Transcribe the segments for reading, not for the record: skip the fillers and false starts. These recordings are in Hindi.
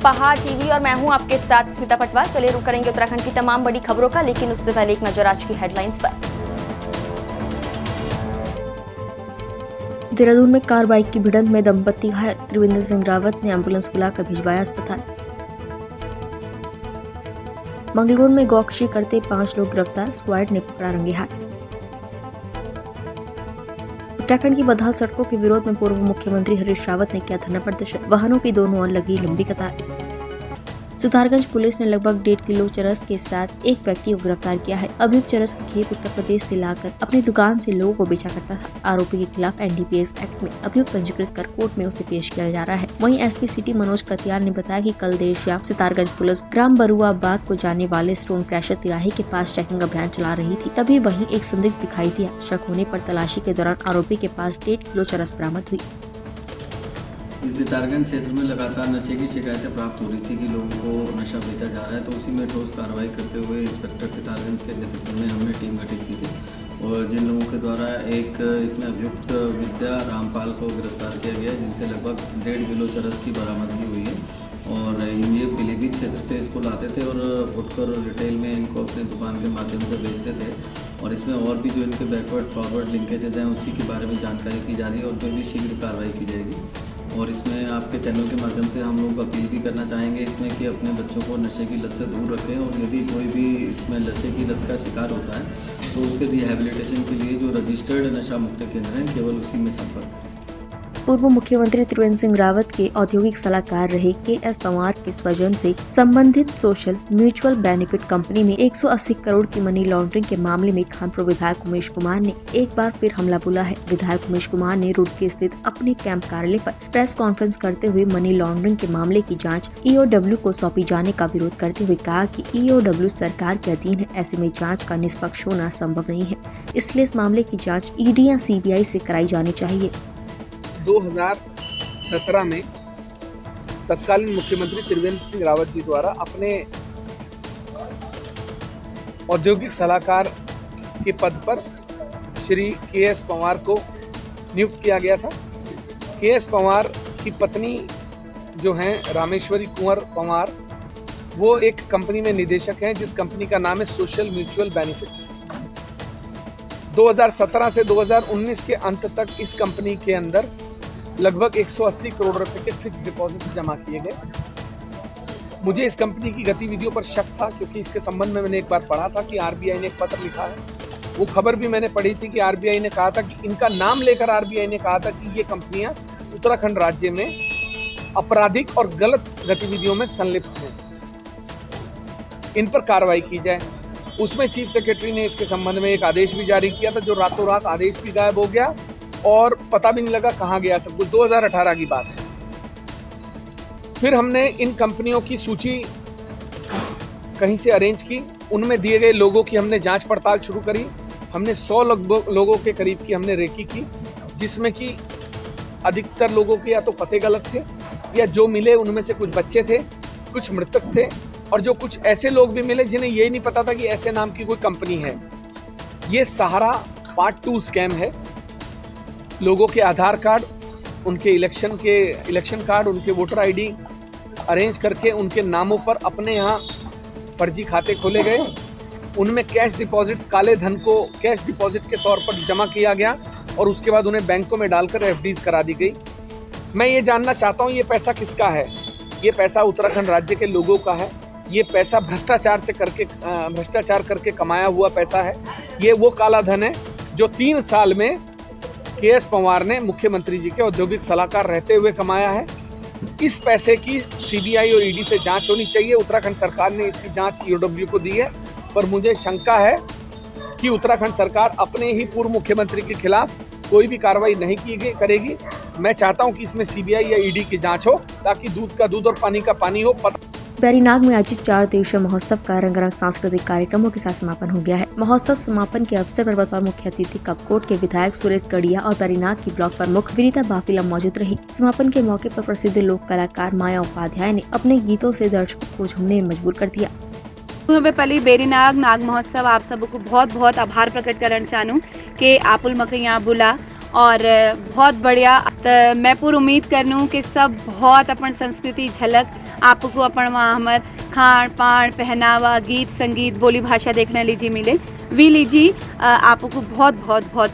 पहाड़ टीवी और मैं हूं आपके साथ स्मिता पटवार। चलिए रुक करेंगे उत्तराखंड की तमाम बड़ी खबरों का, लेकिन उससे पहले एक नजर आज की हेडलाइंस पर। देहरादून में कार बाइक की भिड़ंत में दंपत्ति घायल, त्रिवेंद्र सिंह रावत ने एम्बुलेंस बुलाकर भिजवाया अस्पताल। मंगलूर में गौकशी करते 5 लोग गिरफ्तार, स्क्वाड ने पकड़ा रंगे हाथ। उत्तराखंड की बदहाल सड़कों के विरोध में पूर्व मुख्यमंत्री हरीश रावत ने किया धरना प्रदर्शन, वाहनों की दोनों ओर लगी लंबी कतार। सितारगंज पुलिस ने लगभग 1.5 किलो चरस के साथ एक व्यक्ति को गिरफ्तार किया है। अभियुक्त चरस की खेप उत्तर प्रदेश से लाकर अपनी दुकान से लोगों को बेचा करता था। आरोपी के खिलाफ NDPS एक्ट में अभियुक्त पंजीकृत कर कोर्ट में उसे पेश किया जा रहा है। वहीं SP सिटी मनोज कतियार ने बताया कि कल देर शाम सितारगंज पुलिस ग्राम बरुआ बाग को जाने वाले स्टोन क्रैशर तिराहे के पास चेकिंग अभियान चला रही थी, तभी वहीं एक संदिग्ध दिखाई दिया। शक होने पर तलाशी के दौरान आरोपी के पास 1.5 किलो चरस बरामद हुई। इस सितारगंज क्षेत्र में लगातार नशे की शिकायतें प्राप्त हो रही थी कि लोगों को नशा बेचा जा रहा है, तो उसी में ठोस कार्रवाई करते हुए इंस्पेक्टर सितारगंज के नेतृत्व में हमने टीम गठित की थी और जिन लोगों के द्वारा एक इसमें अभियुक्त विद्या रामपाल को गिरफ्तार किया गया, जिनसे लगभग 1.5 किलो चरस की बरामदगी हुई है और ये पीलीभीत क्षेत्र से इसको लाते थे और फुटकर रिटेल में इनको अपने दुकान के माध्यम से बेचते थे। और इसमें और भी जो इनके बैकवर्ड फॉरवर्ड लिंकेजेस हैं उसी के बारे में जानकारी की जा रही है और उन पर भी शीघ्र कार्रवाई की जाएगी। और इसमें आपके चैनल के माध्यम से हम लोग अपील भी करना चाहेंगे इसमें कि अपने बच्चों को नशे की लत से दूर रखें और यदि कोई भी इसमें नशे की लत का शिकार होता है तो उसके रिहैबिलिटेशन के लिए जो रजिस्टर्ड नशा मुक्त केंद्र हैं केवल उसी में संपर्क करें। पूर्व मुख्यमंत्री त्रिवेंद्र सिंह रावत के औद्योगिक सलाहकार रहे KS पंवार के स्वजन से संबंधित सोशल म्यूचुअल बेनिफिट कंपनी में 180 करोड़ की मनी लॉन्ड्रिंग के मामले में खानपुर विधायक उमेश कुमार ने एक बार फिर हमला बोला है। विधायक उमेश कुमार ने रुड़की स्थित अपने कैंप कार्यालय पर प्रेस कॉन्फ्रेंस करते हुए मनी लॉन्ड्रिंग के मामले की जाँच EOW को सौंपी जाने का विरोध करते हुए कहा कि EOW सरकार के अधीन है, ऐसे में जाँच का निष्पक्ष होना संभव नहीं है, इसलिए इस मामले की जाँच ED या CBI से कराई जानी चाहिए। 2017 में तत्कालीन मुख्यमंत्री त्रिवेंद्र सिंह रावत जी द्वारा अपने औद्योगिक सलाहकार के पद पर श्री KS पंवार को नियुक्त किया गया था। KS पंवार की पत्नी जो हैं रामेश्वरी कुंवर पंवार, वो एक कंपनी में निदेशक हैं जिस कंपनी का नाम है सोशल म्यूचुअल बेनिफिट्स। 2017 से 2019 के अंत तक इस कंपनी के अंदर लगभग 180 करोड़ रुपए के फिक्स डिपॉजिट जमा किए गए। मुझे इस कंपनी की गतिविधियों पर शक था क्योंकि इसके संबंध में मैंने एक बार पढ़ा था कि RBI ने एक पत्र लिखा है। वो खबर भी मैंने पढ़ी थी कि RBI ने कहा था कि इनका नाम लेकर RBI ने कहा था कि ये कंपनियां उत्तराखंड राज्य में आपराधिक और गलत गतिविधियों में संलिप्त हैं, इन पर कार्रवाई की जाए। उसमें चीफ सेक्रेटरी ने इसके संबंध में एक आदेश भी जारी किया था, जो रातों रात आदेश भी गायब हो गया और पता भी नहीं लगा कहाँ गया सब कुछ। 2018 की बात है। फिर हमने इन कंपनियों की सूची कहीं से अरेंज की, उनमें दिए गए लोगों की हमने जांच पड़ताल शुरू करी। हमने 100 लोगों के करीब की हमने रेकी की, जिसमें कि अधिकतर लोगों के या तो पते गलत थे या जो मिले उनमें से कुछ बच्चे थे, कुछ मृतक थे और जो कुछ ऐसे लोग भी मिले जिन्हें ये नहीं पता था कि ऐसे नाम की कोई कंपनी है। ये सहारा पार्ट 2 स्कैम है। लोगों के आधार कार्ड, उनके इलेक्शन कार्ड, उनके वोटर ID अरेंज करके उनके नामों पर अपने यहाँ फर्जी खाते खोले गए। उनमें कैश डिपॉजिट्स, काले धन को कैश डिपॉजिट के तौर पर जमा किया गया और उसके बाद उन्हें बैंकों में डालकर FDs करा दी गई। मैं ये जानना चाहता हूँ ये पैसा किसका है? ये पैसा उत्तराखंड राज्य के लोगों का है। ये पैसा भ्रष्टाचार करके कमाया हुआ पैसा है। ये वो काला धन है जो 3 साल में KS पंवार ने मुख्यमंत्री जी के औद्योगिक सलाहकार रहते हुए कमाया है। इस पैसे की CBI और ED से जांच होनी चाहिए। उत्तराखंड सरकार ने इसकी जांच EOW को दी है, पर मुझे शंका है कि उत्तराखंड सरकार अपने ही पूर्व मुख्यमंत्री के खिलाफ कोई भी कार्रवाई नहीं करेगी। मैं चाहता हूं कि इसमें CBI या ED की जांच हो ताकि दूध का दूध और पानी का पानी हो। बैरीनाग में आयोजित 4 दिवसीय महोत्सव का रंगारंग सांस्कृतिक कार्यक्रमों के साथ समापन हो गया है। महोत्सव समापन के अवसर पर बतौर मुख्य अतिथि कपकोट के विधायक सुरेश गढ़िया और बैरीनाग की ब्लॉक प्रमुख विनीता बाफिला मौजूद रही। समापन के मौके पर प्रसिद्ध लोक कलाकार माया उपाध्याय ने अपने गीतों से दर्शकों को झूमने में मजबूर कर दिया। पहले बेरीनाग नाग महोत्सव आप सबको बहुत बहुत आभार प्रकट करना चाहूँ कि आप मक यहाँ बुला और बहुत बढ़िया। मैं पूरी उम्मीद करनूँ कि सब बहुत अपन संस्कृति झलक आपको अपन वहाँ हमार खान पान पहनावा गीत संगीत बोली भाषा देखने लीजिए मिले वी लीजिए आपको बहुत बहुत बहुत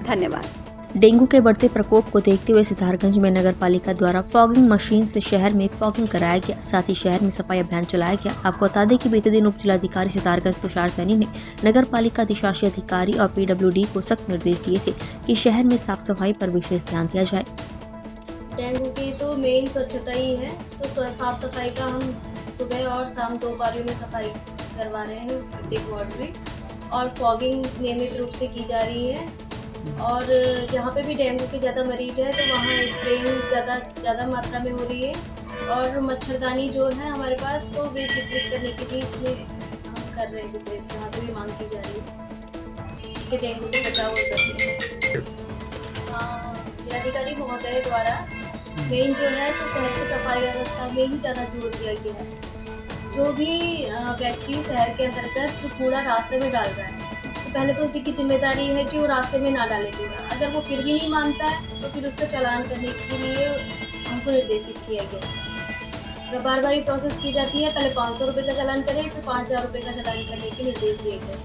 धन्यवाद। डेंगू के बढ़ते प्रकोप को देखते हुए सितारगंज में नगर पालिका द्वारा फॉगिंग मशीन से शहर में फॉगिंग कराया गया। साथ ही शहर में सफाई अभियान चलाया गया। आपको बता दें कि बीते दिन उप जिलाधिकारी सितारगंज तुषार सैनी ने नगर पालिका अधिशासी अधिकारी और PWD को सख्त निर्देश दिए थे कि शहर में साफ सफाई पर विशेष ध्यान दिया जाए। डेंगू की तो मेन स्वच्छता ही है, तो साफ सफाई का हम सुबह और शाम 2 पारियों में सफाई करवा रहे हैं प्रत्येक वार्ड में, और फॉगिंग नियमित रूप से की जा रही है। और जहाँ पे भी डेंगू के ज़्यादा मरीज है तो वहाँ स्प्रेइंग ज़्यादा मात्रा में हो रही है। और मच्छरदानी जो है हमारे पास तो वे वितरित करने की भी इसमें हम कर रहे हैं वितरित, जहाँ से भी मांग की जा रही है, इससे डेंगू से बचाव हो सके। जिलाधिकारी महोदय द्वारा मेन जो है तो शहर की सफाई व्यवस्था में ही ज़्यादा जोर दिया गया है। जो भी व्यक्ति शहर के अंतर्गत जो कूड़ा रास्ते में डाल रहा है तो पहले तो उसी की जिम्मेदारी है कि वो रास्ते में ना डाले कूड़ा। अगर वो फिर भी नहीं मानता है तो फिर उसका चालान करने के लिए हमको निर्देशित किया गया। अगर बार बार ये प्रोसेस की जाती है, पहले 500 रुपये का चालान करें, फिर 5000 रुपये का चालान करने के निर्देश दिए गए,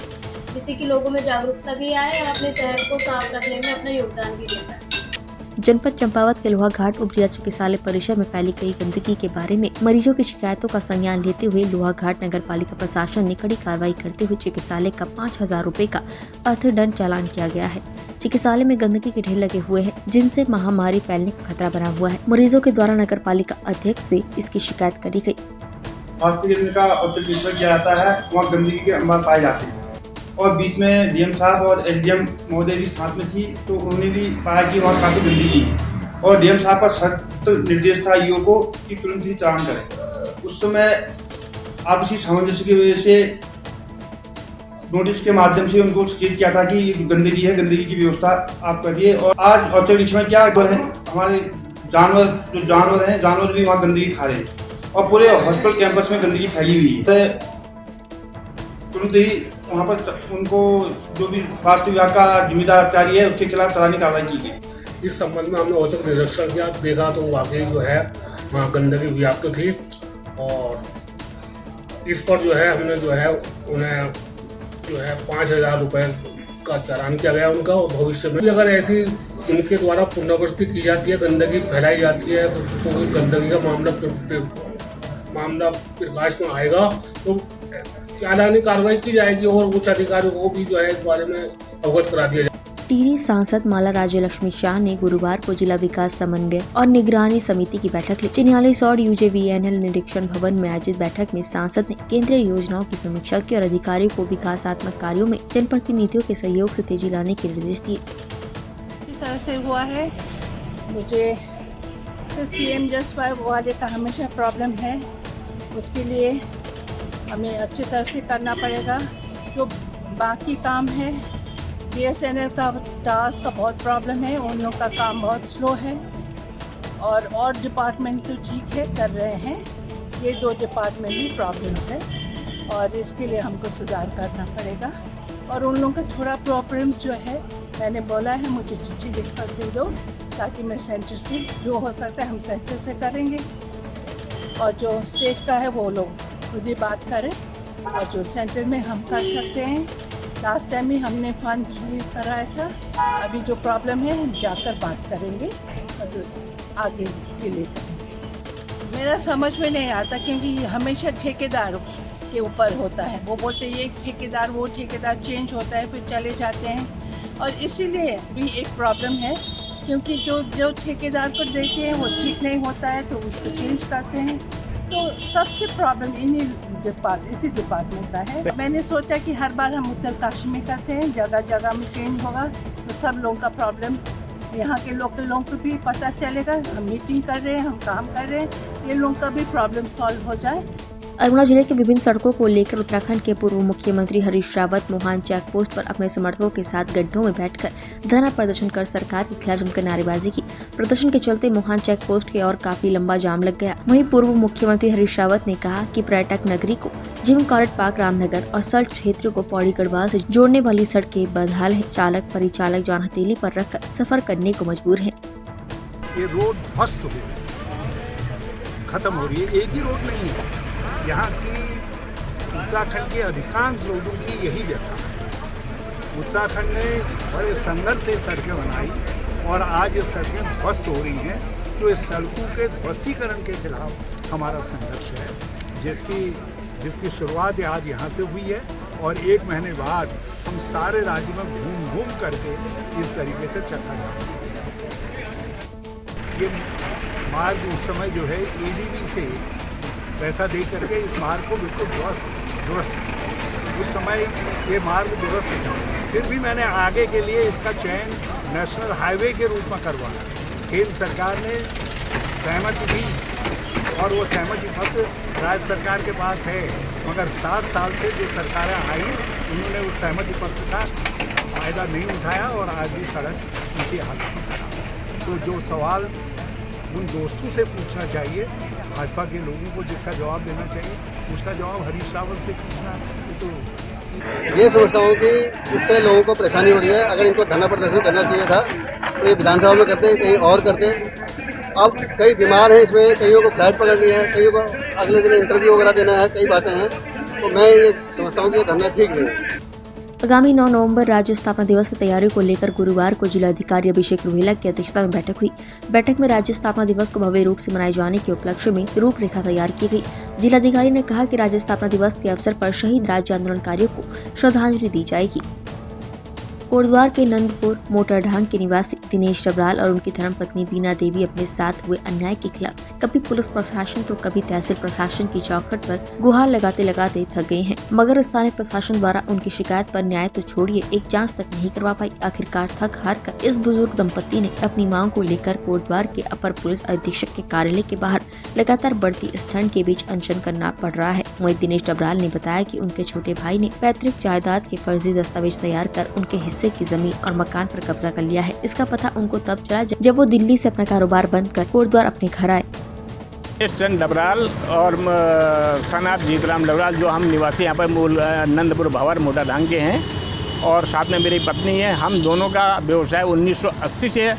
जिससे कि लोगों में जागरूकता भी आए और अपने शहर को साफ रखने में अपना योगदान भी देता है। जनपद चंपावत के लोहाघाट उप जिला चिकित्सालय परिसर में फैली गई गंदगी के बारे में मरीजों की शिकायतों का संज्ञान लेते हुए लोहाघाट नगर पालिका प्रशासन ने कड़ी कार्रवाई करते हुए चिकित्सालय का 5000 रुपये का अर्थदंड चालान किया गया है। चिकित्सालय में गंदगी के ढेर लगे हुए हैं, जिनसे महामारी फैलने का खतरा बना हुआ है। मरीजों के द्वारा नगर पालिका अध्यक्ष से इसकी शिकायत करी गयी। हॉस्पिटल का ऑब्जर्वेशन किया जाता है, वहाँ गंदगी के अंबार पाए जाते हैं और बीच में डीएम साहब और एसडीएम महोदय भी साथ में थी, तो उन्होंने भी पाया कि वहाँ काफ़ी गंदगी है और डीएम साहब का सख्त निर्देश था ईओ को कि तुरंत ही चालान करें। उस समय आपसी सामंजस्य की वजह से नोटिस के माध्यम से उनको सचेत किया था कि गंदगी है, गंदगी की व्यवस्था आप करिए। और आज ऑब्जर्वेशन क्या है, हमारे जानवर हैं, जानवर भी वहाँ गंदगी खा रहे हैं और पूरे हॉस्पिटल कैंपस में गंदगी फैली हुई है। तुरंत ही वहाँ पर उनको जो भी स्वास्थ्य विभाग का जिम्मेदार अधिकारी है उसके खिलाफ चालानी कार्रवाई की गई। इस संबंध में हमने औचक निरीक्षण किया, देखा तो वाकई जो है वहाँ गंदगी व्याप्त थी और इस पर जो है हमने जो है उन्हें जो है 5000 रुपये का चालान किया गया उनका। और भविष्य में अगर ऐसी इनके द्वारा पुनरावृत्ति की जाती है, गंदगी फैलाई जाती है तो गंदगी का मामला प्रकाश में आएगा तो चालानी कार्रवाई की जाएगी और उच्च अधिकारियों को भी जो है इस बारे में अवगत करा दिया जाएगा। टिहरी सांसद माला राज्य लक्ष्मी शाह ने गुरुवार को जिला विकास समन्वय और निगरानी समिति की बैठक ली। चिन्याली सौड़ UJVNL निरीक्षण भवन में आयोजित बैठक में सांसद ने केंद्रीय योजनाओं की समीक्षा की और अधिकारियों को विकासात्मक कार्यों में जनप्रतिनिधियों के सहयोग से तेजी लाने के निर्देश दिए। इस तरह से हुआ है, मुझे सिर्फ PM जस्ट वाले का हमेशा प्रॉब्लम है, उसके लिए हमें अच्छी तरह से करना पड़ेगा। जो बाकी काम है BSNL का टास्क का बहुत प्रॉब्लम है, उन लोग का काम बहुत स्लो है और डिपार्टमेंट तो ठीक है कर रहे हैं, ये 2 डिपार्टमेंट में प्रॉब्लम्स है और इसके लिए हमको सुधार करना पड़ेगा। और उन लोगों का थोड़ा प्रॉब्लम्स जो है मैंने बोला है मुझे चिट्ठी लिख कर दे दो ताकि मैं सेंटर से जो हो सकता है हम सेंटर से करेंगे और जो स्टेट का है वो लोग खुद ही बात करें और जो सेंटर में हम कर सकते हैं। लास्ट टाइम ही हमने फंड्स रिलीज़ कराया था, अभी जो प्रॉब्लम है हम जाकर बात करेंगे और आगे के लिए करेंगे। मेरा समझ में नहीं आता क्योंकि हमेशा ठेकेदार के ऊपर होता है, वो बोलते हैं ये ठेकेदार वो ठेकेदार चेंज होता है फिर चले जाते हैं और इसीलिए भी एक प्रॉब्लम है क्योंकि जो ठेकेदार को देते हैं वो ठीक नहीं होता है तो उसको चेंज करते हैं। तो सबसे प्रॉब्लम इसी डिपार्टमेंट का है। मैंने सोचा कि हर बार हम उत्तरकाशी में करते हैं, जगह जगह में चेंज होगा तो सब लोगों का प्रॉब्लम यहाँ के लोकल लोगों को भी पता चलेगा। हम मीटिंग कर रहे हैं, हम काम कर रहे हैं, ये लोगों का भी प्रॉब्लम सॉल्व हो जाए। अल्मोड़ा जिले के विभिन्न सड़कों को लेकर उत्तराखंड के पूर्व मुख्यमंत्री हरीश रावत मोहान चेक पोस्ट पर अपने समर्थकों के साथ गड्ढों में बैठकर धरना प्रदर्शन कर सरकार के खिलाफ जमकर नारेबाजी की। प्रदर्शन के चलते मोहान चेक पोस्ट के और काफी लंबा जाम लग गया। वहीं पूर्व मुख्यमंत्री हरीश रावत ने कहा कि पर्यटक नगरी को जिम कॉर्बेट पार्क रामनगर और सल्ट क्षेत्र को पौड़ी गढ़वाल से जोड़ने वाली सड़कें बदहाल है। चालक परिचालक जान हथेली पर रखकर सफर करने को मजबूर है। ये रोड ध्वस्त हो गए, ख़त्म हो रही है। एक ही रोड नहीं है, यहाँ की उत्तराखंड के अधिकांश लोगों की यही व्यथा है। उत्तराखंड ने बड़े संघर्ष से सड़कें बनाई और आज ये सड़कें ध्वस्त हो रही हैं। तो इस सड़कों के ध्वस्तीकरण के खिलाफ हमारा संघर्ष है, जिसकी शुरुआत आज यहाँ से हुई है और 1 महीने बाद हम सारे राज्य में घूम करके इस तरीके से चक्का जाएंगे। ये मार्ग उस समय जो है ADB से पैसा दे करके इस मार्ग को बिल्कुल दुरुस्त उस समय ये मार्ग दुरुस्त था। फिर भी मैंने आगे के लिए इसका चयन नेशनल हाईवे के रूप में करवाया। केंद्र सरकार ने सहमति दी और वो सहमति पत्र राज्य सरकार के पास है, मगर 7 साल से जो सरकारें आई उन्होंने उस सहमति पत्र का फ़ायदा नहीं उठाया और आज भी सड़क इसी हालत में खड़ा है। तो जो सवाल उन दोस्तों से पूछना चाहिए, भाजपा के लोगों को जिसका जवाब देना चाहिए, उसका जवाब हरीश रावत से पूछना तो ये समझता हूँ कि इससे लोगों को परेशानी हो रही है। अगर इनको धरना प्रदर्शन करना चाहिए था तो ये विधानसभा में करते, कहीं और करते। अब कई बीमार हैं, इसमें कईयों को फ्लाइट पकड़नी है, कईयों को अगले दिन इंटरव्यू वगैरह देना है, कई बातें हैं। तो मैं ये समझता हूँ कि धरना ठीक नहीं है। आगामी 9 नवंबर राज्य स्थापना दिवस की तैयारियों को लेकर गुरुवार को जिलाधिकारी अभिषेक रुहेला की अध्यक्षता में बैठक हुई। बैठक में राज्य स्थापना दिवस को भव्य रूप से मनाए जाने के उपलक्ष्य में रूपरेखा तैयार की गई। जिलाधिकारी ने कहा कि राज्य स्थापना दिवस के अवसर पर शहीद राज्य आंदोलनकारियों को श्रद्धांजलि दी जाएगी। कोटद्वार के नंदपुर मोटरढांग के निवासी दिनेश डबराल और उनकी धर्मपत्नी बीना देवी अपने साथ हुए अन्याय के खिलाफ कभी पुलिस प्रशासन तो कभी तहसील प्रशासन की चौखट पर गुहार लगाते लगाते थक गए हैं, मगर स्थानीय प्रशासन द्वारा उनकी शिकायत पर न्याय तो छोड़िए एक जांच तक नहीं करवा पाई। आखिरकार थक हार कर इस बुजुर्ग दंपति ने अपनी मांग को लेकर कोटद्वार के अपर पुलिस अधीक्षक के कार्यालय के बाहर लगातार बढ़ती इस ठंड के बीच अनशन करना पड़ रहा है। वहीं दिनेश डबराल ने बताया कि उनके छोटे भाई ने पैतृक जायदाद के फर्जी दस्तावेज तैयार कर उनके हिस्से की जमीन और मकान पर कब्जा कर लिया है। इसका पता उनको तब चला जब वो दिल्ली से अपना कारोबार बंद कर कोटद्वार अपने घर आए। चंद डबराल और सनात जीतराम डबराल जो हम निवासी यहाँ पर नंदपुर भावर मोटाढांग के हैं और साथ में मेरी पत्नी है। हम दोनों का व्यवसाय 1980 से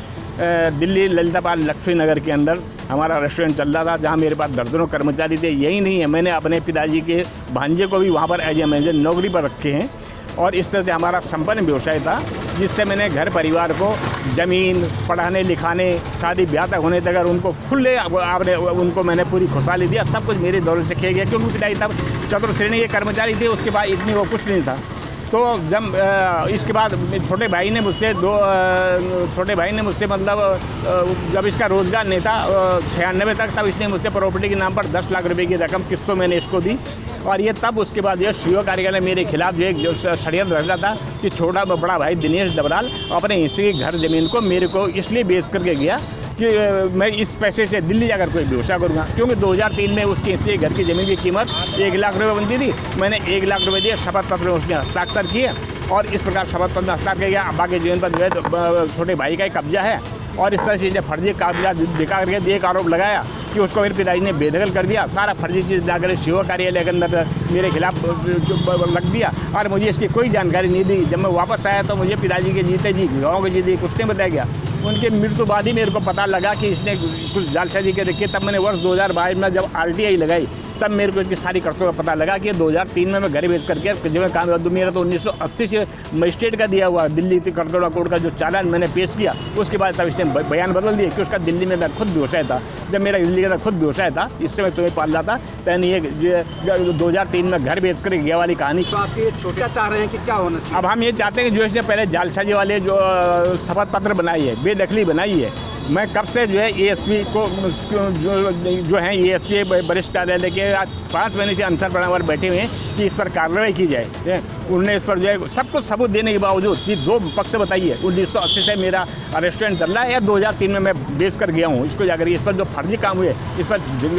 दिल्ली ललितापाल लक्ष्मी नगर के अंदर हमारा रेस्टोरेंट चल रहा था, जहाँ मेरे पास दर्जनों कर्मचारी थे। यही नहीं है, मैंने अपने पिताजी के भांजे को भी वहाँ पर एज ए मैनेजर नौकरी पर रखे हैं और इस तरह से हमारा संपन्न व्यवसाय था, जिससे मैंने घर परिवार को ज़मीन, पढ़ाने लिखाने, शादी ब्याह तक होने तक उनको खुले आपने उनको मैंने पूरी खुशहाली दिया। सब कुछ मेरे दौर से किया गया, क्योंकि पिताजी तब चतुर्थ श्रेणी के कर्मचारी थे। उसके बाद इतनी वो कुछ नहीं था। तो जब इसके बाद छोटे भाई ने मुझसे मतलब जब इसका रोज़गार नहीं था 96 तक, तब इसने मुझसे प्रॉपर्टी के नाम पर 10 लाख रुपए की रकम किस्तों मैंने इसको दी। और ये तब उसके बाद ये सीओ कार्यालय मेरे खिलाफ जो एक षड्यंत्र रचा था कि छोटा बड़ा भाई दिनेश डबराल अपने हिस्से की घर ज़मीन को मेरे को इसलिए बेच करके गया कि मैं इस पैसे से दिल्ली जाकर कोई व्यवसाय करूँगा, क्योंकि 2003 में उसके हिस्से घर की ज़मीन की कीमत 1 लाख रुपये बनती थी। मैंने 1 लाख रुपये दिए, शपथ पत्र में उसने हस्ताक्षर किए और इस प्रकार शपथ पत्र में हस्ताक्षर किया गया। बाकी ज़मीन पर जो है छोटे भाई का ही कब्जा है और इस तरह से जो फर्जी कागजात दिखा करके एक आरोप लगाया कि उसको मेरे पिताजी ने बेदखल कर दिया। सारा फर्जी चीज़ लाकर सीओ कार्यालय के अंदर मेरे खिलाफ लग दिया और मुझे इसकी कोई जानकारी नहीं दी। जब मैं वापस आया तो मुझे पिताजी के जीते जी गाँव के जीते कुछ नहीं बताया गया। उनके मृत्यु बाद ही मेरे को पता लगा कि इसने कुछ जालसाजी के रखी। तब मैंने वर्ष 2022 में जब RTI लगाई तब मेरे को इसकी सारी करतों का पता लगा कि 2003 में मैं घर बेच करके जो मैं काम मेरा तो 1980 से मजिस्ट्रेट का दिया हुआ दिल्ली करतोड़ा कोर्ट का जो चालान मैंने पेश किया, उसके बाद तब इसने बयान बदल दिया कि उसका दिल्ली में मेरा खुद व्यवसाय था। जब मेरा दिल्ली का खुद व्यवसाय था, इससे मैं तुम्हें पाल रहा था, तो ये 2003 में घर बेच कर गया वाली कहानी। तो आप ये छोटा चाह रहे हैं कि क्या होना चाहिए? अब हम ये चाहते हैं कि जो इसने पहले जालसाजी वाले जो शपथ पत्र बनाई है, बेदखली बनाई है, मैं कब से जो है ASP को जो है ASP वरिष्ठ कार्यालय के 5 महीने से अनशन पर बैठे हुए हैं कि इस पर कार्रवाई की जाए। उनने इस पर जो है सब कुछ सबूत देने के बावजूद कि 2 पक्ष बताइए 1980 से मेरा रेस्टोरेंट चल रहा है या 2003 में मैं बेच कर गया हूँ, इसको जाकर इस पर जो फर्जी काम हुए इस पर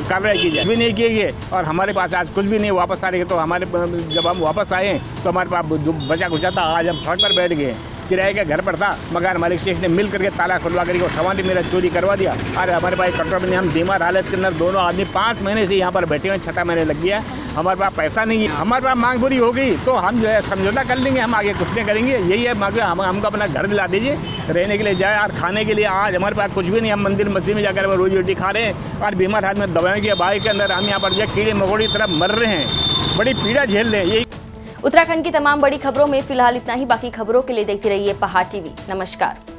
कार्रवाई की जाए। भी नहीं किए गए और हमारे पास आज कुछ भी नहीं वापस आ रहे। तो हमारे जब हम वापस आए तो हमारे पास जो बचा कुचा था आज हम सड़क पर बैठ गए। किराए का घर पर था, मकान मालिक स्टेशन ने मिल करके ताला खुलवा करके सामान मेरा चोरी करवा दिया। अरे हमारे पास कंट्रोल में हम बीमार हालत के अंदर दोनों आदमी 5 महीने से यहाँ पर बैठे हुए, 6ठा महीने लग गया। हमारे पास पैसा नहीं है, हमारे पास मांग पूरी होगी तो हम जो है समझौता कर लेंगे, हम आगे कुछ नहीं करेंगे। यही है मांग, हमको अपना घर दिला दीजिए, रहने के लिए जाए और खाने के लिए आज हमारे पास कुछ भी नहीं, हम मंदिर मस्जिद में जाकर रोजी रोटी खा रहे हैं और बीमार हाल में दवाओं की अभाव के अंदर हम यहाँ पर जो कीड़े मकोड़े की तरफ मर रहे हैं, बड़ी पीड़ा झेल रहे हैं। यही उत्तराखंड की तमाम बड़ी खबरों में फिलहाल इतना ही। बाकी खबरों के लिए देखते रहिए पहाड़ टीवी। नमस्कार।